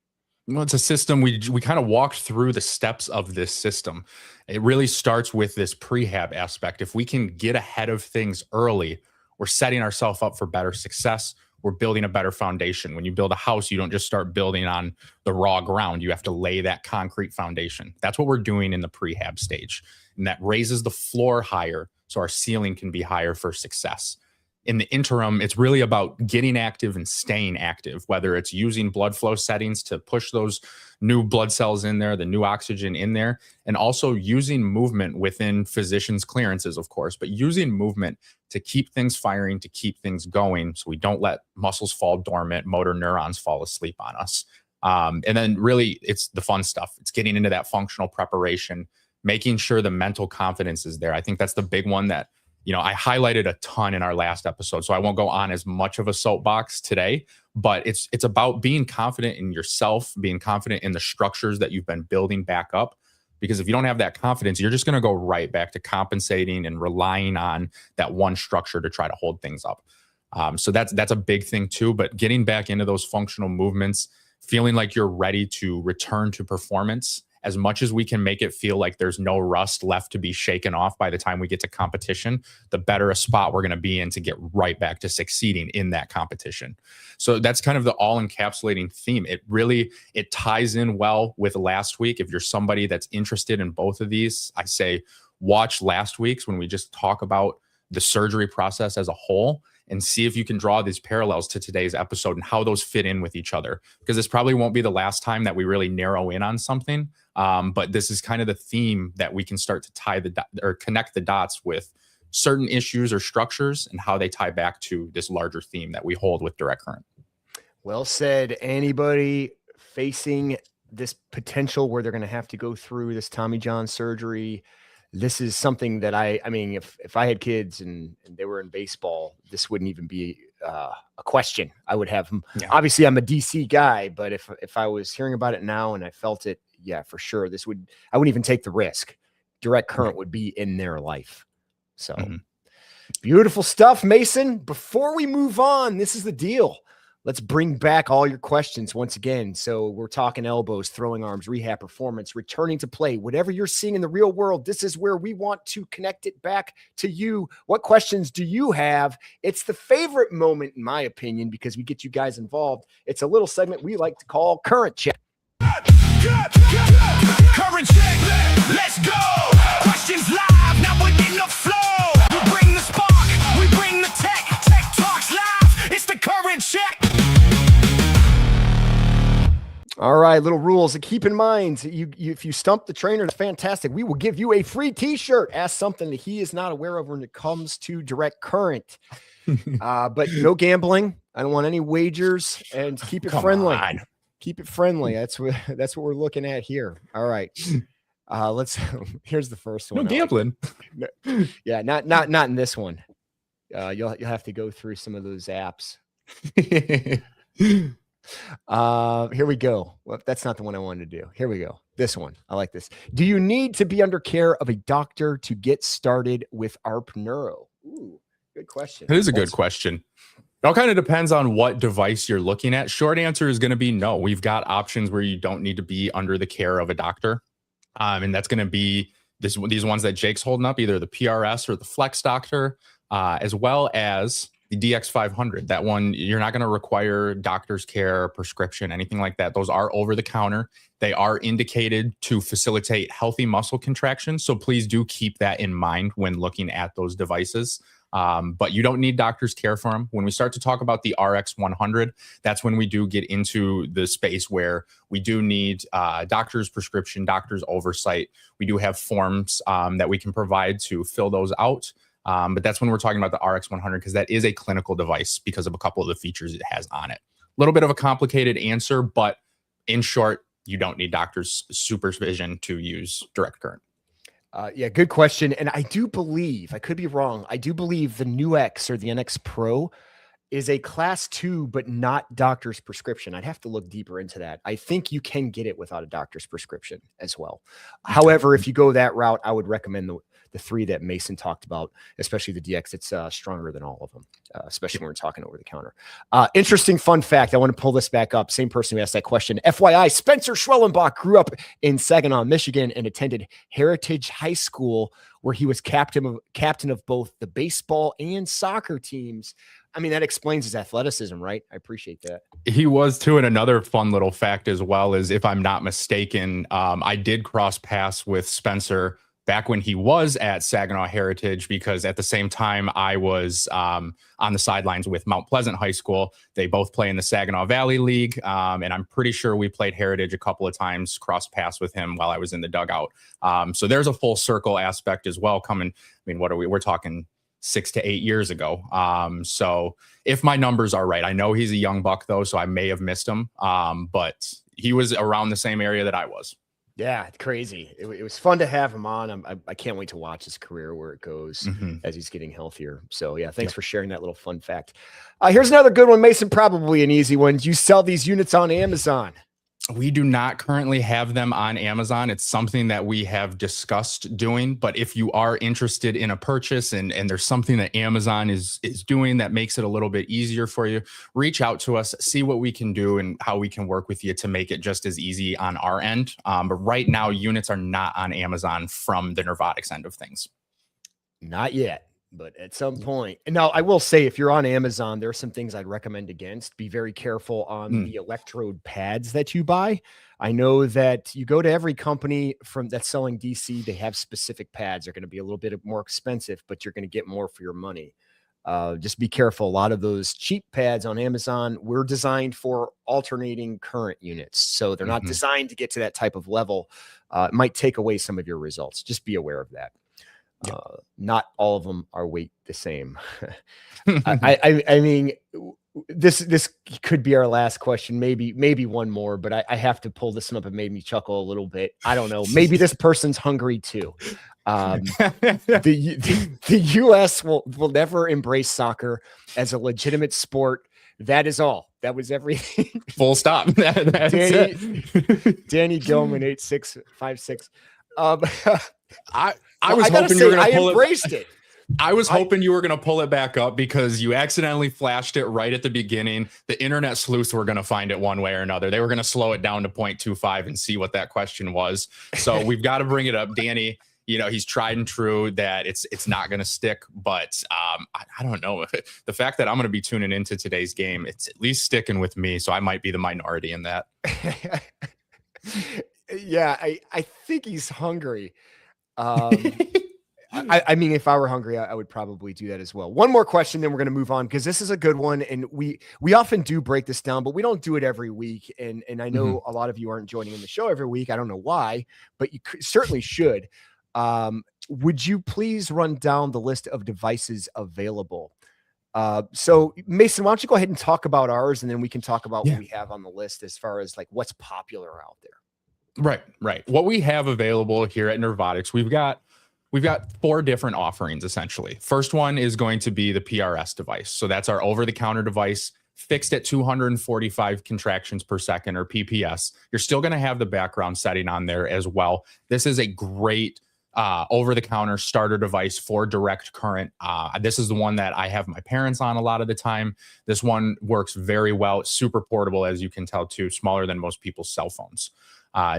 Well, it's a system. We kind of walked through the steps of this system. It really starts with this prehab aspect. If we can get ahead of things early, we're setting ourselves up for better success. We're building a better foundation. When you build a house, you don't just start building on the raw ground. You have to lay that concrete foundation. That's what we're doing in the prehab stage. And that raises the floor higher so our ceiling can be higher for success. In the interim, it's really about getting active and staying active, whether it's using blood flow settings to push those new blood cells in there, the new oxygen in there, and also using movement within physicians' clearances, of course, but using movement to keep things firing, to keep things going so we don't let muscles fall dormant, motor neurons fall asleep on us. And then really, it's the fun stuff. It's getting into that functional preparation, making sure the mental confidence is there. I think that's the big one that I highlighted a ton in our last episode, so I won't go on as much of a soapbox today, but it's about being confident in yourself, being confident in the structures that you've been building back up. Because if you don't have that confidence, you're just going to go right back to compensating and relying on that one structure to try to hold things up. So that's a big thing too, but getting back into those functional movements, feeling like you're ready to return to performance. As much as we can make it feel like there's no rust left to be shaken off by the time we get to competition, the better a spot we're going to be in to get right back to succeeding in that competition. So that's kind of the all-encapsulating theme. It ties in well with last week. If you're somebody that's interested in both of these, I say watch last week's when we just talk about the surgery process as a whole and see if you can draw these parallels to today's episode and how those fit in with each other. Because this probably won't be the last time that we really narrow in on something. But this is kind of the theme that we can start to tie or connect the dots with certain issues or structures and how they tie back to this larger theme that we hold with direct current. Well said. Anybody facing this potential where they're going to have to go through this Tommy John surgery, this is something that I mean, if I had kids and they were in baseball, this wouldn't even be a question. I would have them. Yeah. Obviously, I'm a DC guy, but if I was hearing about it now and I felt it, yeah, for sure, I wouldn't even take the risk. Direct current would be in their life. So beautiful stuff, Mason. Before we move on, this is the deal. Let's bring back all your questions once again. So we're talking elbows, throwing arms, rehab performance, returning to play, whatever you're seeing in the real world. This is where we want to connect it back to you. What questions do you have? It's the favorite moment, in my opinion, because we get you guys involved. It's a little segment we like to call Current Check. Current Check, let's go. Questions live, now we're in the flow. We bring the spark, we bring the tech talks live. It's the Current Check. All right, little rules to keep in mind. If you stump the trainer, that's fantastic. We will give you a free t-shirt. Ask something that he is not aware of when it comes to direct current. But no gambling. I don't want any wagers, and keep it friendly. Keep it friendly. That's what we're looking at here. All right. Here's the first one. No gambling. Yeah, not in this one. You'll have to go through some of those apps. Here we go. Well, that's not the one I wanted to do. Here we go. This one. I like this. Do you need to be under care of a doctor to get started with ARP Neuro? Ooh, good question. It is a good question. It all kind of depends on what device you're looking at. Short answer is going to be no. We've got options where you don't need to be under the care of a doctor. And that's going to be these ones that Jake's holding up, either the PRS or the Flex Doctor, as well as the DX500. That one, you're not going to require doctor's care, prescription, anything like that. Those are over the counter. They are indicated to facilitate healthy muscle contraction. So please do keep that in mind when looking at those devices. But you don't need doctor's care for them. When we start to talk about the RX100, that's when we do get into the space where we do need doctor's prescription, doctor's oversight. We do have forms that we can provide to fill those out. But that's when we're talking about the RX100, because that is a clinical device because of a couple of the features it has on it. A little bit of a complicated answer, but in short, you don't need doctor's supervision to use direct current. Yeah, good question. And I do believe, I could be wrong, I do believe the new X or the NX Pro is a class 2, but not doctor's prescription. I'd have to look deeper into that. I think you can get it without a doctor's prescription as well. However, if you go that route, I would recommend the 3 that Mason talked about, especially the DX. It's stronger than all of them, especially when we're talking over the counter. Interesting fun fact. I want to pull this back up. Same person who asked that question. FYI, Spencer Schwellenbach grew up in Saginaw, Michigan, and attended Heritage High School, where he was captain of both the baseball and soccer teams. I mean, that explains his athleticism, right? I appreciate that. He was too. And another fun little fact as well is, if I'm not mistaken, I did cross paths with Spencer back when he was at Saginaw Heritage, because at the same time I was on the sidelines with Mount Pleasant High School. They both play in the Saginaw Valley League. And I'm pretty sure we played Heritage a couple of times, crossed paths with him while I was in the dugout. So there's a full circle aspect as well coming. I mean, we're talking 6 to 8 years ago. So if my numbers are right, I know he's a young buck though, so I may have missed him. But he was around the same area that I was. Yeah, crazy. It was fun to have him on. I can't wait to watch his career, where it goes as he's getting healthier. So yeah, thanks for sharing that little fun fact. Here's another good one, Mason, probably an easy one. Do you sell these units on Amazon? We do not currently have them on Amazon. It's something that we have discussed doing, but if you are interested in a purchase and there's something that Amazon is doing that makes it a little bit easier for you, reach out to us, see what we can do and how we can work with you to make it just as easy on our end. But right now, units are not on Amazon from the NerveOTX end of things. Not yet, but at some point. And now I will say, if you're on Amazon, there are some things I'd recommend against. Be very careful on the electrode pads that you buy. I know that you go to every company that's selling DC, they have specific pads. They're going to be a little bit more expensive, but you're going to get more for your money. Just be careful. A lot of those cheap pads on Amazon were designed for alternating current units. So they're not designed to get to that type of level. It might take away some of your results. Just be aware of that. Not all of them are weight the same. I mean, this could be our last question. Maybe one more, but I have to pull this one up. It made me chuckle a little bit. I don't know. Maybe this person's hungry too. The U.S. will never embrace soccer as a legitimate sport. That is all. That was everything. Full stop. That's it. Danny Gilman, 8656. I was hoping you were going to pull it. I was hoping you were going to pull it back up because you accidentally flashed it right at the beginning. The internet sleuths were going to find it one way or another. They were going to slow it down to 0.25 and see what that question was. So we've got to bring it up. Danny, you know, he's tried and true that it's not going to stick, but I don't know. The fact that I'm going to be tuning into today's game, it's at least sticking with me. So I might be the minority in that. Yeah, I think he's hungry. I mean, if I were hungry, I would probably do that as well. One more question, then we're going to move on, because this is a good one. And we often do break this down, but we don't do it every week. And I know a lot of you aren't joining in the show every week. I don't know why, but you certainly should. Would you please run down the list of devices available? So Mason, why don't you go ahead and talk about ours, and then we can talk about what we have on the list as far as like what's popular out there. Right. What we have available here at NerveOTX, we've got 4 different offerings essentially. First one is going to be the PRS device. So that's our over-the-counter device, fixed at 245 contractions per second, or PPS. You're still going to have the background setting on there as well. This is a great over-the-counter starter device for direct current. This is the one that I have my parents on a lot of the time. This one works very well. It's super portable, as you can tell too, smaller than most people's cell phones.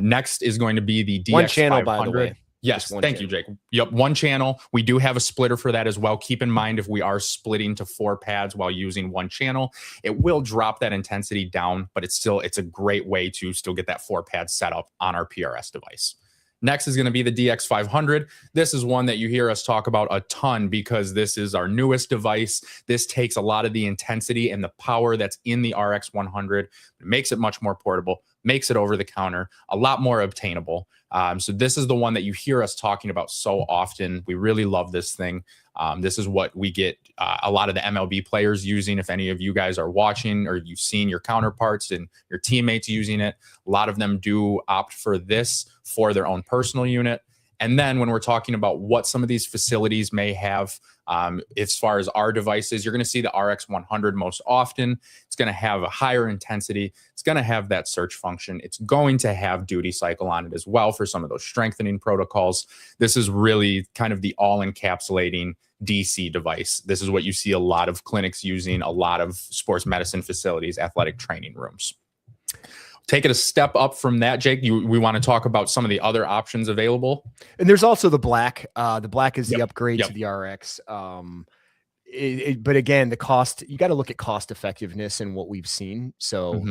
Next is going to be the DX500. One channel, by the way. Yes, thank you, Jake. Yep, one channel. We do have a splitter for that as well. Keep in mind, if we are splitting to 4 pads while using one channel, it will drop that intensity down, but it's a great way to still get that 4-pad setup on our PRS device. Next is going to be the DX500. This is one that you hear us talk about a ton because this is our newest device. This takes a lot of the intensity and the power that's in the RX100. It makes it much more portable. makes it over the counter, a lot more obtainable. So this is the one that you hear us talking about so often. We really love this thing. This is what we get a lot of the MLB players using. If any of you guys are watching or you've seen your counterparts and your teammates using it, a lot of them do opt for this for their own personal unit. And then when we're talking about what some of these facilities may have, as far as our devices, you're going to see the RX100 most often. It's going to have a higher intensity. It's going to have that search function. It's going to have duty cycle on it as well for some of those strengthening protocols. This is really kind of the all-encapsulating DC device. This is what you see a lot of clinics using, a lot of sports medicine facilities, athletic training rooms. Take it a step up from that, Jake. We want to talk about some of the other options available. And there's also the black. The black is the upgrade to the RX. But again, the cost, you got to look at cost effectiveness and what we've seen. So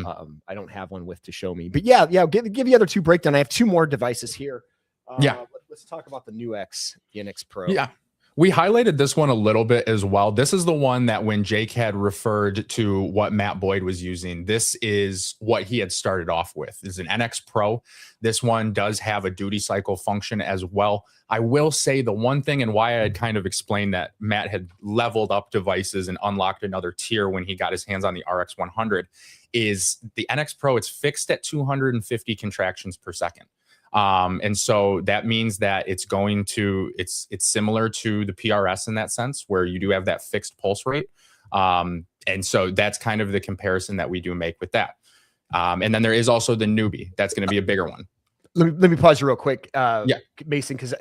I don't have one with to show me. But yeah, give the other two breakdown. I have two more devices here. Let's talk about the new X, the NX Pro. Yeah. We highlighted this one a little bit as well. This is the one that when Jake had referred to what Matt Boyd was using, this is what he had started off with. This is an NX Pro. This one does have a duty cycle function as well. I will say the one thing and why I had kind of explained that Matt had leveled up devices and unlocked another tier when he got his hands on the RX100 is the NX Pro. It's fixed at 250 contractions per second. And so that means that it's going to, it's similar to the PRS in that sense, where you do have that fixed pulse rate. And so that's kind of the comparison that we do make with that. And then there is also the newbie. That's going to be a bigger one. Let me pause you real quick. Mason, because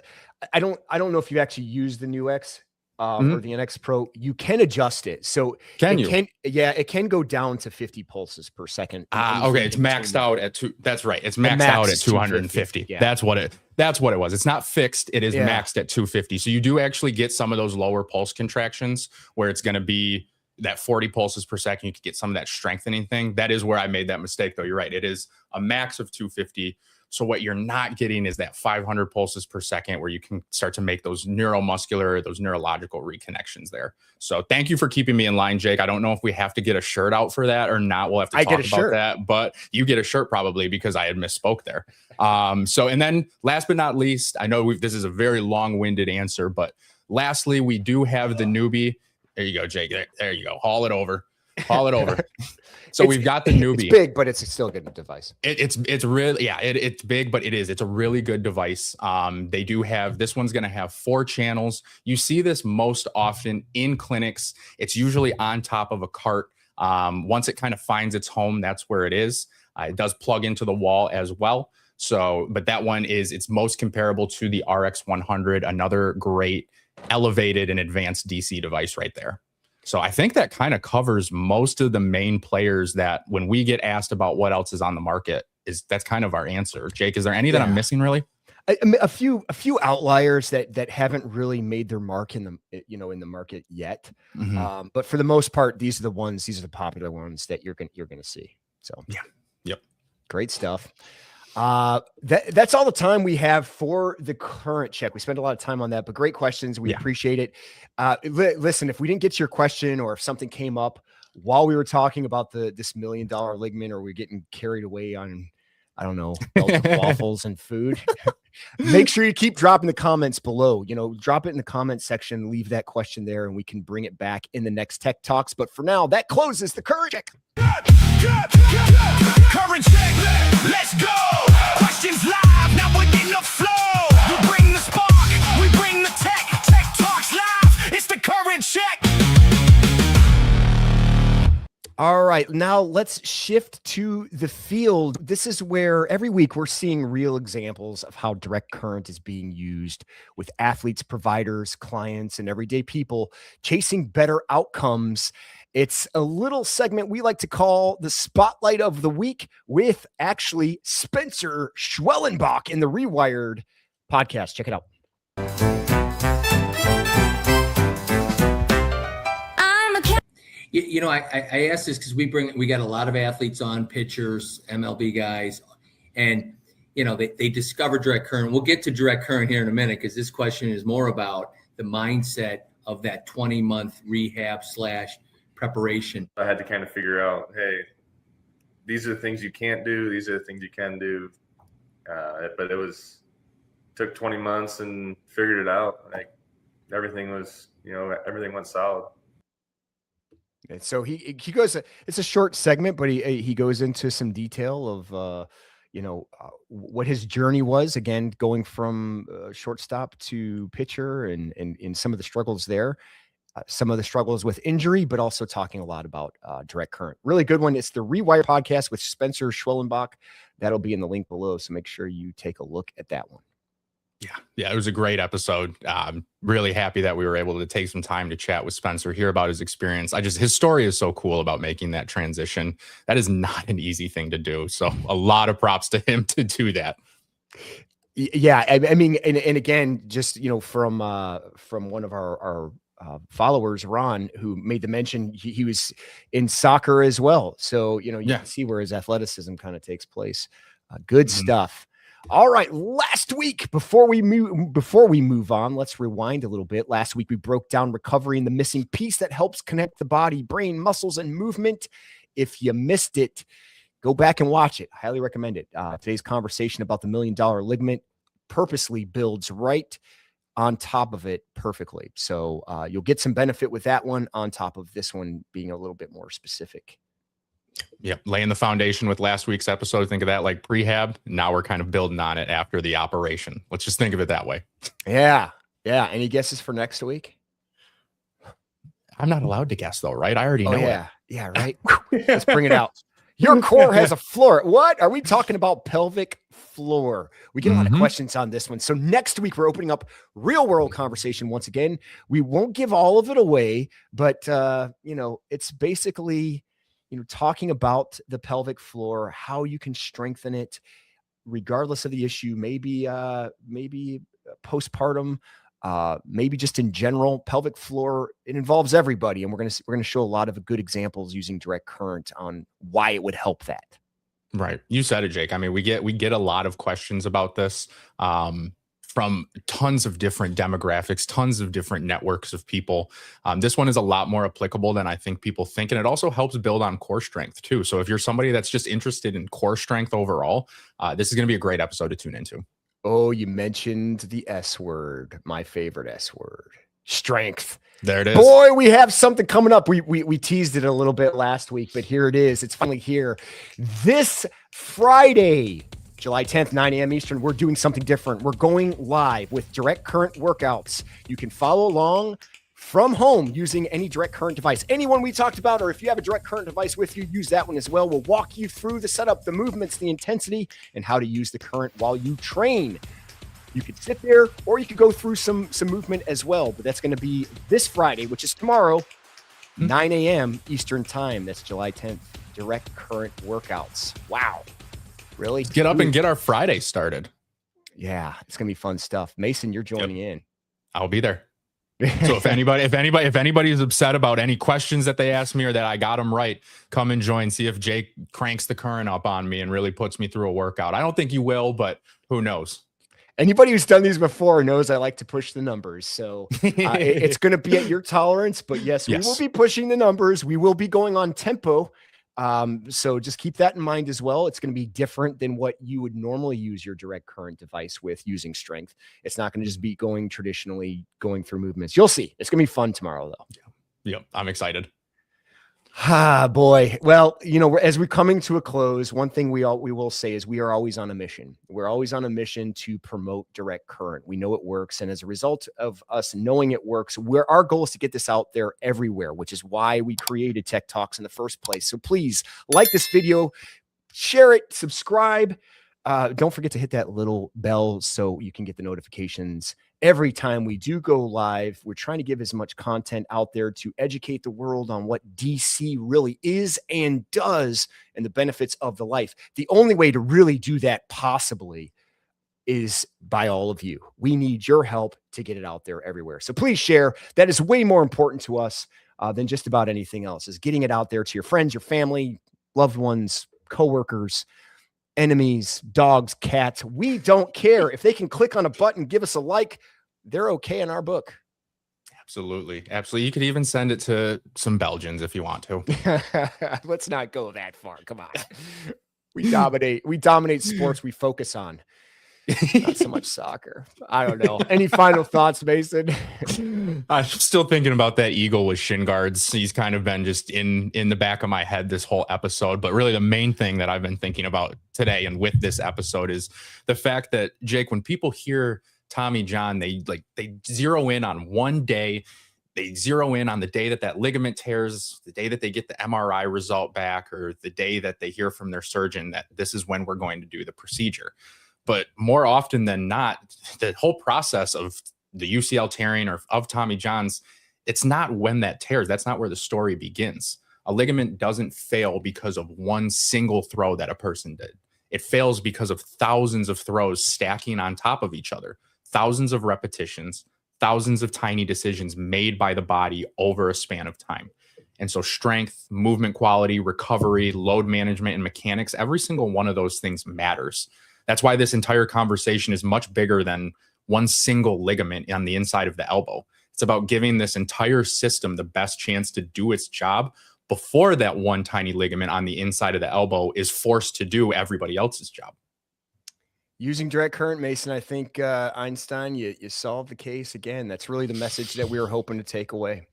I don't know if you actually use the new X. Or the NX Pro, you can adjust it. So it can go down to 50 pulses per second. Okay. It's maxed out at that's right. It's maxed out at 250. Yeah. That's what it was. It's not fixed. It is maxed at 250. So you do actually get some of those lower pulse contractions where it's going to be that 40 pulses per second. You could get some of that strengthening thing. That is where I made that mistake though. You're right. It is a max of 250. So what you're not getting is that 500 pulses per second where you can start to make those neuromuscular, those neurological reconnections there. So thank you for keeping me in line, Jake. I don't know if we have to get a shirt out for that or not. We'll have to talk about that, but you get a shirt probably because I had misspoke there. And then last but not least, I know this is a very long-winded answer, but lastly, we do have the newbie. There you go, Jake. There you go. Haul it over. So we've got the newbie. It's big, but it's still a good device. It's really, it's big, but it's a really good device. They do have, this one's going to have 4 channels. You see this most often in clinics. It's usually on top of a cart. Once it kind of finds its home, that's where it is. It does plug into the wall as well. So, but that one it's most comparable to the RX100, another great elevated and advanced DC device right there. So I think that kind of covers most of the main players that when we get asked about what else is on the market, that's kind of our answer. Jake, is there any that I'm missing really? A few outliers that haven't really made their mark in the market yet. But for the most part, these are the popular ones that you're going to see. So great stuff. That's all the time we have for the current check. We spent a lot of time on that, but great questions. We appreciate it. Listen, if we didn't get to your question or if something came up while we were talking about this $1 million ligament, or we're getting carried away on, I don't know, waffles and food, make sure you keep dropping the comments below. Drop it in the comment section, leave that question there, and we can bring it back in the next Tech Talks. But for now, that closes the current check. Current check, let's go. Questions live, now we're getting the flow. We bring the spark, we bring the tech. Tech Talks live, it's the current check. All right, now let's shift to the field. This is where every week we're seeing real examples of how direct current is being used with athletes, providers, clients, and everyday people chasing better outcomes. It's a little segment we like to call the Spotlight of the Week with actually Spencer Schwellenbach in the Rewired podcast. Check it out. I asked this because we got a lot of athletes on, pitchers, MLB guys, and they discover direct current. We'll get to direct current here in a minute because this question is more about the mindset of that 20-month rehab / preparation. I had to kind of figure out, hey, these are the things you can't do. These are the things you can do. But took 20 months and figured it out. Like everything went solid. And so he goes, it's a short segment, but he goes into some detail of, what his journey was, again, going from shortstop to pitcher and some of the struggles there, some of the struggles with injury, but also talking a lot about direct current. Really good one. It's the Rewire podcast with Spencer Schwellenbach. That'll be in the link below. So make sure you take a look at that one. Yeah, it was a great episode. I'm really happy that we were able to take some time to chat with Spencer, hear about his experience. His story is so cool about making that transition. That is not an easy thing to do. So a lot of props to him to do that. Yeah, I mean, and again, just from one of our followers, Ron, who made the mention, he was in soccer as well. So you can see where his athleticism kind of takes place. Good stuff. All right, last week, before we move on, let's rewind a little bit. Last week, we broke down recovery and the missing piece that helps connect the body, brain, muscles, and movement. If you missed it, go back and watch it. Highly recommend it. Today's conversation about the $1 million ligament purposely builds right on top of it perfectly. So you'll get some benefit with that one on top of this one being a little bit more specific. Yep. Laying the foundation with last week's episode. Think of that like prehab. Now we're kind of building on it after the operation. Let's just think of it that way. Yeah. Yeah. Any guesses for next week? I'm not allowed to guess though, right? I already know it. Yeah. Right. Let's bring it out. Your core has a floor. What are we talking about? Pelvic floor. We get a lot of questions on this one. So next week, we're opening up real world conversation. Once again, we won't give all of it away, but it's basically, talking about the pelvic floor, how you can strengthen it regardless of the issue, maybe postpartum, maybe just in general. Pelvic floor, it involves everybody, and we're going to show a lot of good examples using direct current on why it would help that. Right. You said it, Jake. I mean, we get a lot of questions about this from tons of different demographics, tons of different networks of people. This one is a lot more applicable than I think people think. And it also helps build on core strength too. So if you're somebody that's just interested in core strength overall, this is going to be a great episode to tune into. Oh, you mentioned the S word, my favorite S word, strength. There it is. Boy, we have something coming up. We teased it a little bit last week, but here it is. It's finally here. This Friday, July 10th, 9 a.m. Eastern, we're doing something different. We're going live with direct current workouts. You can follow along from home using any direct current device. Anyone we talked about, or if you have a direct current device with you, use that one as well. We'll walk you through the setup, the movements, the intensity, and how to use the current while you train. You could sit there, or you could go through some movement as well. But that's going to be this Friday, which is tomorrow, 9 a.m. Eastern time. That's July 10th. Direct current workouts. Wow. Really? Let's get up and get our Friday started. Yeah, it's gonna be fun stuff. Mason, you're joining in. I'll be there. So if anybody is upset about any questions that they asked me or that I got them right, come and join. See if Jake cranks the current up on me and really puts me through a workout. I don't think you will, but who knows? Anybody who's done these before knows I like to push the numbers. So it's going to be at your tolerance. But yes, we will be pushing the numbers. We will be going on tempo. So just keep that in mind as well. It's going to be different than what you would normally use your direct current device with using strength. It's not going to just be going through movements. You'll see. It's going to be fun tomorrow, though. Yep. I'm excited. Boy. Well, as we're coming to a close, one thing we will say is we are always on a mission. We're always on a mission to promote direct current. We know it works. And as a result of us knowing it works, our goal is to get this out there everywhere, which is why we created Tech Talks in the first place. So please like this video, share it, subscribe. Don't forget to hit that little bell so you can get the notifications every time we do go live. We're trying to give as much content out there to educate the world on what DC really is and does and the benefits of the life. The only way to really do that possibly is by all of you. We need your help to get it out there everywhere. So please share. That is way more important to us than just about anything else, is getting it out there to your friends, your family, loved ones, coworkers, enemies, dogs, cats. We don't care. If they can click on a button, give us a like, they're okay in our book. Absolutely. Absolutely. You could even send it to some Belgians if you want to. Let's not go that far. Come on. We dominate sports we focus on. Not so much soccer. I don't know. Any final thoughts, Mason? I'm still thinking about that eagle with shin guards. He's kind of been just in the back of my head this whole episode. But really the main thing that I've been thinking about today and with this episode is the fact that, Jake, when people hear Tommy John, they zero in on one day. They zero in on the day that ligament tears, the day that they get the MRI result back, or the day that they hear from their surgeon that this is when we're going to do the procedure. But more often than not, the whole process of the UCL tearing or of Tommy John's, it's not when that tears. That's not where the story begins. A ligament doesn't fail because of one single throw that a person did. It fails because of thousands of throws stacking on top of each other, thousands of repetitions, thousands of tiny decisions made by the body over a span of time. And so strength, movement quality, recovery, load management, and mechanics, every single one of those things matters. That's why this entire conversation is much bigger than one single ligament on the inside of the elbow. It's about giving this entire system the best chance to do its job before that one tiny ligament on the inside of the elbow is forced to do everybody else's job. Using direct current, Mason, I think Einstein, you solved the case again. That's really the message that we were hoping to take away.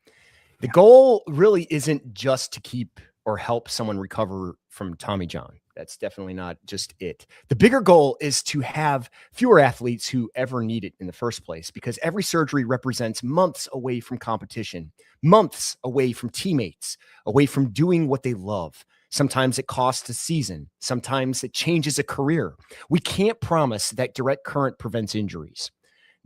The goal really isn't just to keep or help someone recover from Tommy John. That's definitely not just it. The bigger goal is to have fewer athletes who ever need it in the first place, because every surgery represents months away from competition, months away from teammates, away from doing what they love. Sometimes it costs a season. Sometimes it changes a career. We can't promise that direct current prevents injuries.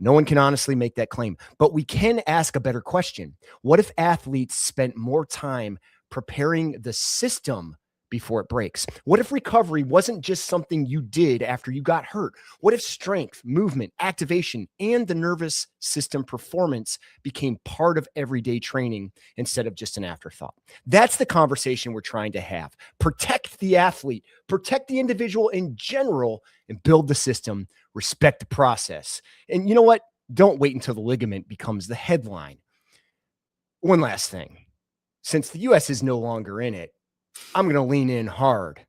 No one can honestly make that claim, but we can ask a better question. What if athletes spent more time preparing the system before it breaks? What if recovery wasn't just something you did after you got hurt? What if strength, movement, activation, and the nervous system performance became part of everyday training instead of just an afterthought? That's the conversation we're trying to have. Protect the athlete, protect the individual in general, and build the system. Respect the process. And you know what? Don't wait until the ligament becomes the headline. One last thing. Since the U.S. is no longer in it, I'm going to lean in hard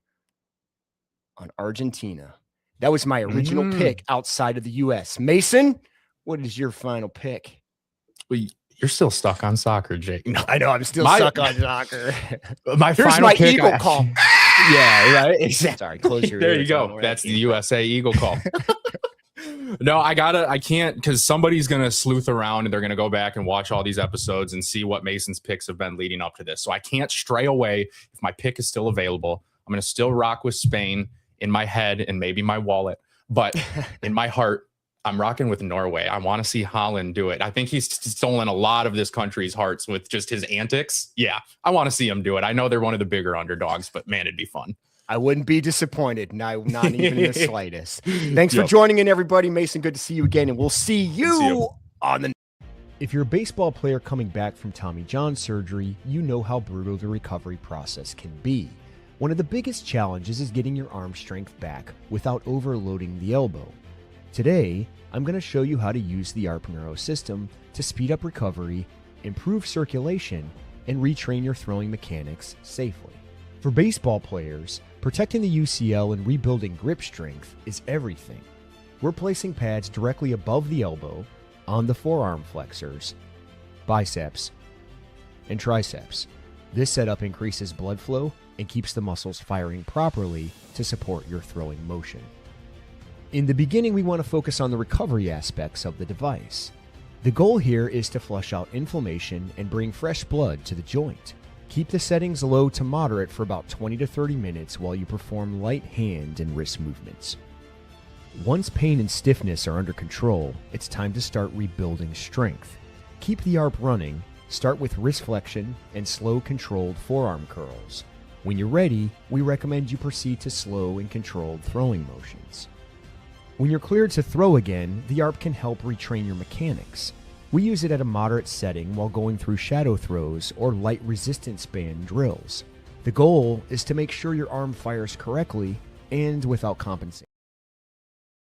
on Argentina. That was my original pick outside of the U.S. Mason, what is your final pick? Well, you're still stuck on soccer, Jake. No, I know. I'm still stuck on soccer. My Here's final my pick, eagle call. Yeah, right. Exactly. Sorry, close your There ears. you go. That's the USA eagle call. No, I can't, because somebody's going to sleuth around and they're going to go back and watch all these episodes and see what Mason's picks have been leading up to this. So I can't stray away. If my pick is still available, I'm going to still rock with Spain in my head and maybe my wallet. But in my heart, I'm rocking with Norway. I want to see Holland do it. I think he's stolen a lot of this country's hearts with just his antics. Yeah, I want to see him do it. I know they're one of the bigger underdogs, but man, it'd be fun. I wouldn't be disappointed. No, not even in the slightest. Thanks for joining in, everybody. Mason, good to see you again, and we'll see you on the. If you're a baseball player coming back from Tommy John surgery, you know how brutal the recovery process can be. One of the biggest challenges is getting your arm strength back without overloading the elbow. Today, I'm going to show you how to use the ARP Neuro system to speed up recovery, improve circulation, and retrain your throwing mechanics safely. For baseball players, protecting the UCL and rebuilding grip strength is everything. We're placing pads directly above the elbow on the forearm flexors, biceps, and triceps. This setup increases blood flow and keeps the muscles firing properly to support your throwing motion. In the beginning, we want to focus on the recovery aspects of the device. The goal here is to flush out inflammation and bring fresh blood to the joint. Keep the settings low to moderate for about 20 to 30 minutes while you perform light hand and wrist movements. Once pain and stiffness are under control, it's time to start rebuilding strength. Keep the ARP running, start with wrist flexion and slow controlled forearm curls. When you're ready, we recommend you proceed to slow and controlled throwing motions. When you're cleared to throw again, the ARP can help retrain your mechanics. We use it at a moderate setting while going through shadow throws or light resistance band drills. The goal is to make sure your arm fires correctly and without compensating.